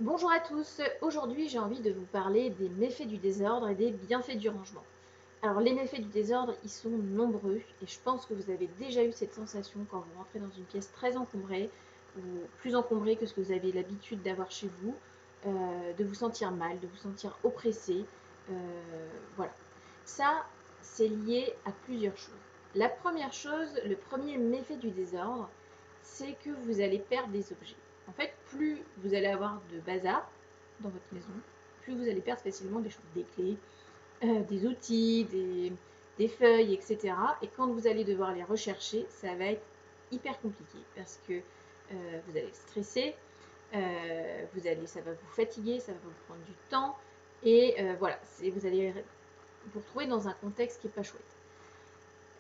Bonjour à tous, aujourd'hui j'ai envie de vous parler des méfaits du désordre et des bienfaits du rangement. Alors les méfaits du désordre, ils sont nombreux et je pense que vous avez déjà eu cette sensation quand vous rentrez dans une pièce très encombrée ou plus encombrée que ce que vous avez l'habitude d'avoir chez vous, de vous sentir mal, de vous sentir oppressé. Voilà. Ça, c'est lié à plusieurs choses. La première chose, le premier méfait du désordre, c'est que vous allez perdre des objets. En fait, plus vous allez avoir de bazar dans votre maison, plus vous allez perdre facilement des choses, des clés, des outils, des feuilles, etc. Et quand vous allez devoir les rechercher, ça va être hyper compliqué parce que vous allez stresser, ça va vous fatiguer, ça va vous prendre du temps. Et voilà, vous allez vous retrouver dans un contexte qui n'est pas chouette.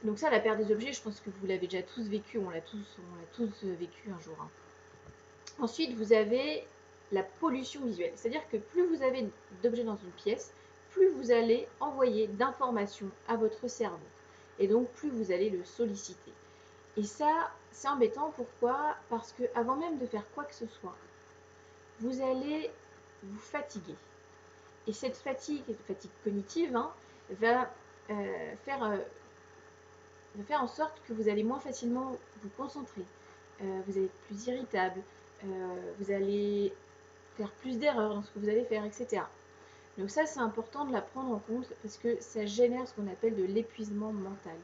Donc ça, la perte des objets, je pense que vous l'avez déjà tous vécu, on l'a tous vécu un jour, hein. Ensuite, vous avez la pollution visuelle. C'est-à-dire que plus vous avez d'objets dans une pièce, plus vous allez envoyer d'informations à votre cerveau. Et donc, plus vous allez le solliciter. Et ça, c'est embêtant. Pourquoi? Parce que avant même de faire quoi que ce soit, vous allez vous fatiguer. Et cette fatigue cognitive, hein, va, faire, euh, va faire en sorte que vous allez moins facilement vous concentrer. Vous allez être plus irritable. Vous allez faire plus d'erreurs dans ce que vous allez faire, etc. Donc ça, c'est important de la prendre en compte parce que ça génère ce qu'on appelle de l'épuisement mental.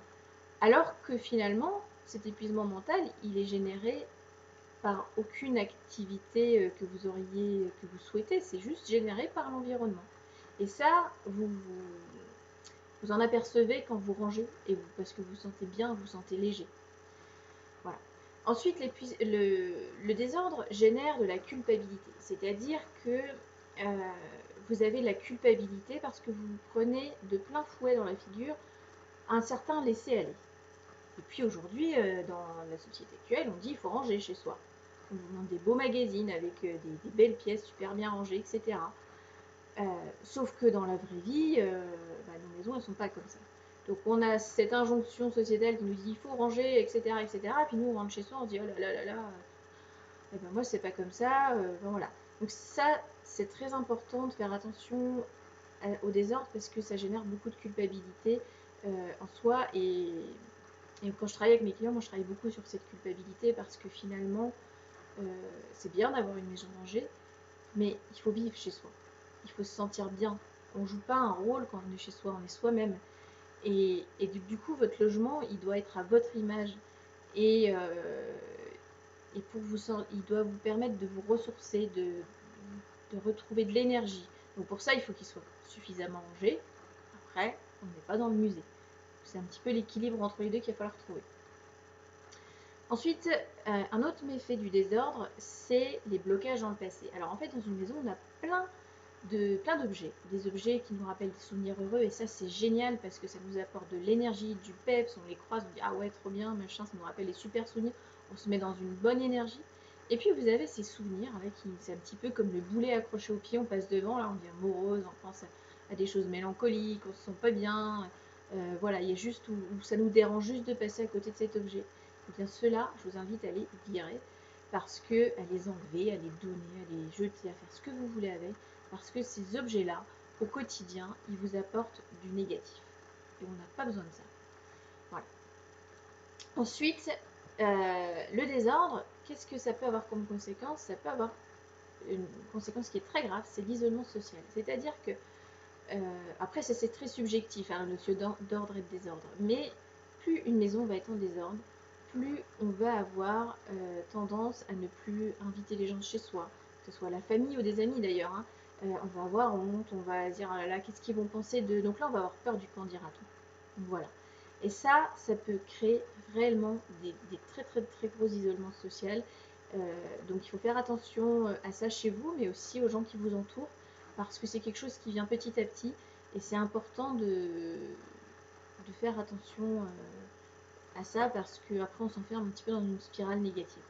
Alors que finalement, cet épuisement mental, il est généré par aucune activité que vous souhaitez, c'est juste généré par l'environnement. Et ça, vous en apercevez quand vous rangez, parce que vous vous sentez bien, vous vous sentez léger. Voilà. Ensuite, le désordre génère de la culpabilité, c'est-à-dire que vous avez de la culpabilité parce que vous prenez de plein fouet dans la figure un certain laisser-aller. Et puis aujourd'hui, dans la société actuelle, on dit qu'il faut ranger chez soi. On vous montre des beaux magazines avec des belles pièces super bien rangées, etc. Sauf que dans la vraie vie, nos maisons, elles ne sont pas comme ça. Donc on a cette injonction sociétale qui nous dit il faut ranger, etc., etc. Et puis nous, on rentre chez soi, on se dit oh là là là là, et ben moi, c'est pas comme ça. Voilà. Donc ça, c'est très important de faire attention au désordre parce que ça génère beaucoup de culpabilité en soi. Et quand je travaille avec mes clients, moi, je travaille beaucoup sur cette culpabilité parce que finalement, euh, c'est bien d'avoir une maison rangée, mais il faut vivre chez soi. Il faut se sentir bien. On joue pas un rôle quand on est chez soi, on est soi-même. Et du coup, votre logement, il doit être à votre image. Et, il doit vous permettre de vous ressourcer, de retrouver de l'énergie. Donc pour ça, il faut qu'il soit suffisamment rangé. Après, on n'est pas dans le musée. C'est un petit peu l'équilibre entre les deux qu'il va falloir trouver. Ensuite, un autre méfait du désordre, c'est les blocages dans le passé. Alors en fait, dans une maison, on a plein d'objets, des objets qui nous rappellent des souvenirs heureux, et ça c'est génial parce que ça nous apporte de l'énergie, du peps, on les croise, on dit ah ouais trop bien, machin, ça nous rappelle des super souvenirs, on se met dans une bonne énergie. Et puis vous avez ces souvenirs, c'est un petit peu comme le boulet accroché au pied, on passe devant, là on devient morose, on pense à des choses mélancoliques, on se sent pas bien, voilà, il y a juste où ça nous dérange juste de passer à côté de cet objet. Et bien ceux-là, je vous invite à les virer parce que à les enlever, à les donner, à les jeter, à faire ce que vous voulez avec, parce que ces objets-là, au quotidien, ils vous apportent du négatif. Et on n'a pas besoin de ça. Voilà. Ensuite, le désordre, qu'est-ce que ça peut avoir comme conséquence? Ça peut avoir une conséquence qui est très grave, c'est l'isolement social. C'est-à-dire que, après c'est très subjectif, hein, la notion d'ordre et de désordre, mais plus une maison va être en désordre, plus on va avoir tendance à ne plus inviter les gens chez soi, que ce soit la famille ou des amis d'ailleurs, hein. On va avoir honte, on va dire oh là là, qu'est-ce qu'ils vont penser de. Donc là, on va avoir peur du qu'en dira-t-on. Voilà. Et ça peut créer réellement des très très très gros isolements sociaux. Donc il faut faire attention à ça chez vous, mais aussi aux gens qui vous entourent, parce que c'est quelque chose qui vient petit à petit, et c'est important de faire attention à ça, parce qu'après on s'enferme un petit peu dans une spirale négative.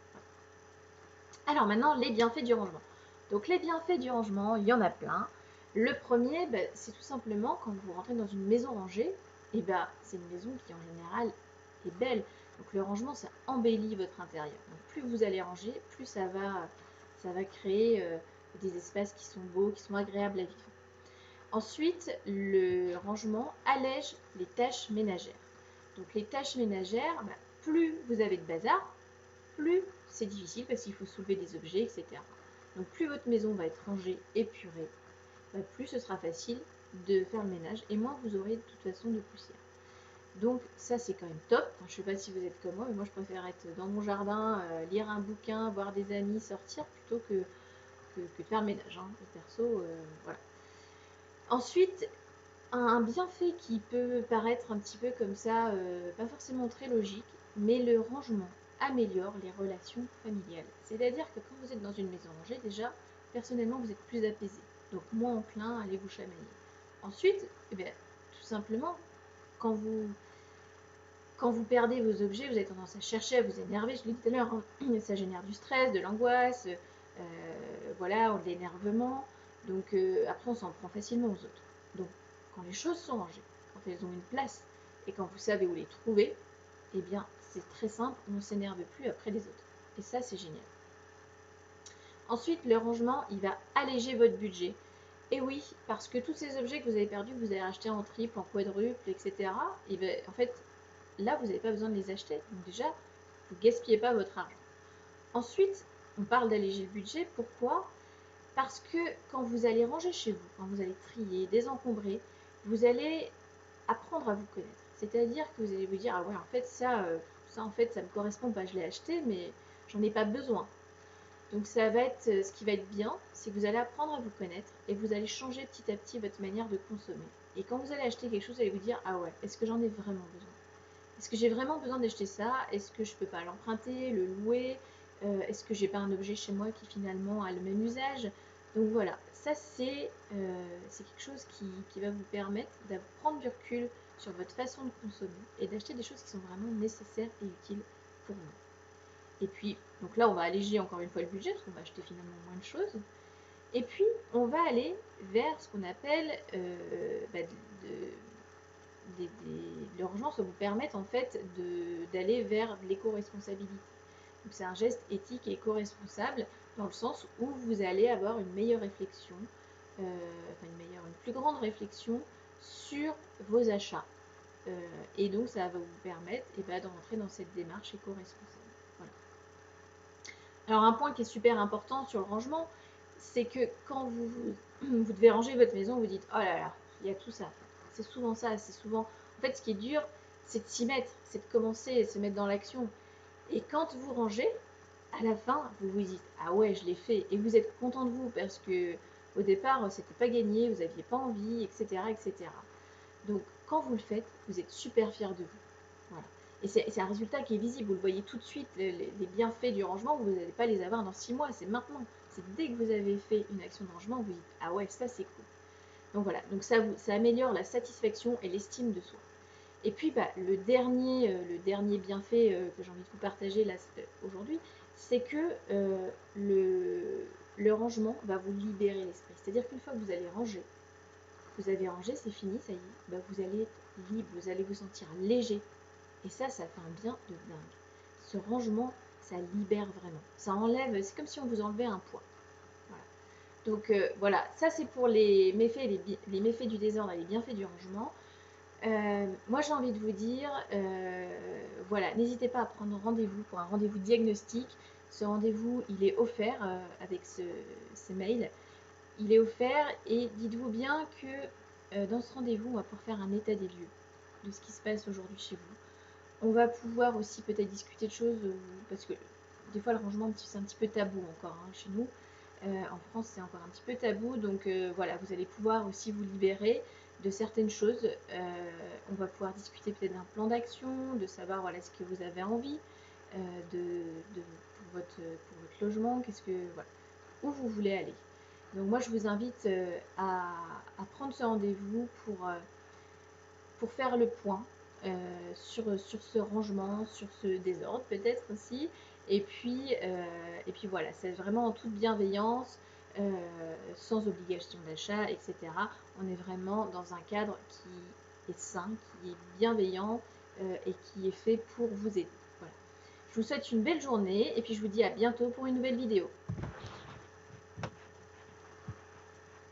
Alors maintenant, les bienfaits du rangement. Donc les bienfaits du rangement, il y en a plein. Le premier, c'est tout simplement quand vous rentrez dans une maison rangée, c'est une maison qui en général est belle. Donc le rangement, ça embellit votre intérieur. Donc plus vous allez ranger, plus ça va créer des espaces qui sont beaux, qui sont agréables à vivre. Ensuite, le rangement allège les tâches ménagères. Donc les tâches ménagères, bah, plus vous avez de bazar, plus c'est difficile parce qu'il faut soulever des objets, etc. Donc plus votre maison va être rangée, épurée, bah, plus ce sera facile de faire le ménage et moins vous aurez de toute façon de poussière. Donc ça c'est quand même top. Enfin, je ne sais pas si vous êtes comme moi, mais moi je préfère être dans mon jardin, lire un bouquin, voir des amis, sortir plutôt que de faire le ménage. Hein. Perso, voilà. Ensuite, un bienfait qui peut paraître un petit peu comme ça, pas forcément très logique, mais le rangement améliore les relations familiales. C'est-à-dire que quand vous êtes dans une maison rangée, déjà, personnellement, vous êtes plus apaisé, donc moins enclin à aller vous chamailler. Ensuite, eh bien, tout simplement, quand vous perdez vos objets, vous avez tendance à chercher, à vous énerver, je l'ai dit tout à l'heure, hein, ça génère du stress, de l'angoisse, voilà, de l'énervement, donc après on s'en prend facilement aux autres. Donc quand les choses sont rangées, quand elles ont une place, et quand vous savez où les trouver, eh bien c'est très simple, on ne s'énerve plus après les autres. Et ça c'est génial. Ensuite, le rangement, il va alléger votre budget. Et oui, parce que tous ces objets que vous avez perdus, que vous avez rachetés en triple, en quadruple, etc., et bien, en fait, là, vous n'avez pas besoin de les acheter. Donc déjà, vous ne gaspillez pas votre argent. Ensuite, on parle d'alléger le budget. Pourquoi? Parce que quand vous allez ranger chez vous, quand vous allez trier, désencombrer, vous allez apprendre à vous connaître. C'est-à-dire que vous allez vous dire, ah ouais, en fait, ça en fait, ça me correspond pas, je l'ai acheté, mais j'en ai pas besoin. Donc ça va être, ce qui va être bien, c'est que vous allez apprendre à vous connaître et vous allez changer petit à petit votre manière de consommer. Et quand vous allez acheter quelque chose, vous allez vous dire, ah ouais, est-ce que j'en ai vraiment besoin? Est-ce que j'ai vraiment besoin d'acheter ça? Est-ce que je peux pas l'emprunter, le louer? Est-ce que j'ai pas un objet chez moi qui finalement a le même usage? Donc voilà, ça c'est quelque chose qui va vous permettre de prendre du recul sur votre façon de consommer et d'acheter des choses qui sont vraiment nécessaires et utiles pour vous. Et puis, donc là, on va alléger encore une fois le budget, parce qu'on va acheter finalement moins de choses. Et puis, on va aller vers ce qu'on appelle le rangement, ça vous permet en fait d'aller vers l'éco-responsabilité. Donc c'est un geste éthique et éco-responsable dans le sens où vous allez avoir une meilleure réflexion, une plus grande réflexion sur vos achats. Et donc ça va vous permettre de rentrer dans cette démarche éco-responsable. Voilà. Alors un point qui est super important sur le rangement, c'est que quand vous devez ranger votre maison, vous dites, oh là là, il y a tout ça. C'est souvent ça, c'est souvent... En fait, ce qui est dur, c'est de s'y mettre, c'est de commencer et de se mettre dans l'action. Et quand vous rangez, à la fin, vous vous dites, ah ouais, je l'ai fait. Et vous êtes content de vous parce que au départ, c'était pas gagné, vous n'aviez pas envie, etc., etc. Donc, quand vous le faites, vous êtes super fier de vous. Voilà. Et c'est un résultat qui est visible, vous le voyez tout de suite, les bienfaits du rangement, vous n'allez pas les avoir dans 6 mois, c'est maintenant. C'est dès que vous avez fait une action de rangement, vous dites, ah ouais, ça c'est cool. Donc voilà, donc ça améliore la satisfaction et l'estime de soi. Et puis le dernier bienfait que j'ai envie de vous partager là aujourd'hui, c'est que le rangement va vous libérer l'esprit. C'est-à-dire qu'une fois que vous allez ranger, vous avez rangé, c'est fini, ça y est, vous allez être libre, vous allez vous sentir léger. Et ça fait un bien de dingue. Ce rangement, ça libère vraiment. Ça enlève, c'est comme si on vous enlevait un poids. Voilà. Donc voilà, ça c'est pour les méfaits, les méfaits du désordre et les bienfaits du rangement. Moi j'ai envie de vous dire, voilà, n'hésitez pas à prendre rendez-vous pour un rendez-vous diagnostic. Ce rendez-vous, il est offert avec ce mail. Il est offert et dites-vous bien que dans ce rendez-vous, on va pouvoir faire un état des lieux de ce qui se passe aujourd'hui chez vous. On va pouvoir aussi peut-être discuter de choses, parce que des fois le rangement c'est un petit peu tabou encore chez nous. En France c'est encore un petit peu tabou, donc voilà, vous allez pouvoir aussi vous libérer de certaines choses. On va pouvoir discuter peut-être d'un plan d'action, de savoir voilà, ce que vous avez envie pour votre logement, voilà, où vous voulez aller. Donc moi je vous invite à prendre ce rendez-vous pour faire le point sur ce rangement, sur ce désordre peut-être aussi. Et puis voilà, c'est vraiment en toute bienveillance, sans obligation d'achat, etc. On est vraiment dans un cadre qui est sain, qui est bienveillant et qui est fait pour vous aider. Voilà. Je vous souhaite une belle journée et puis je vous dis à bientôt pour une nouvelle vidéo.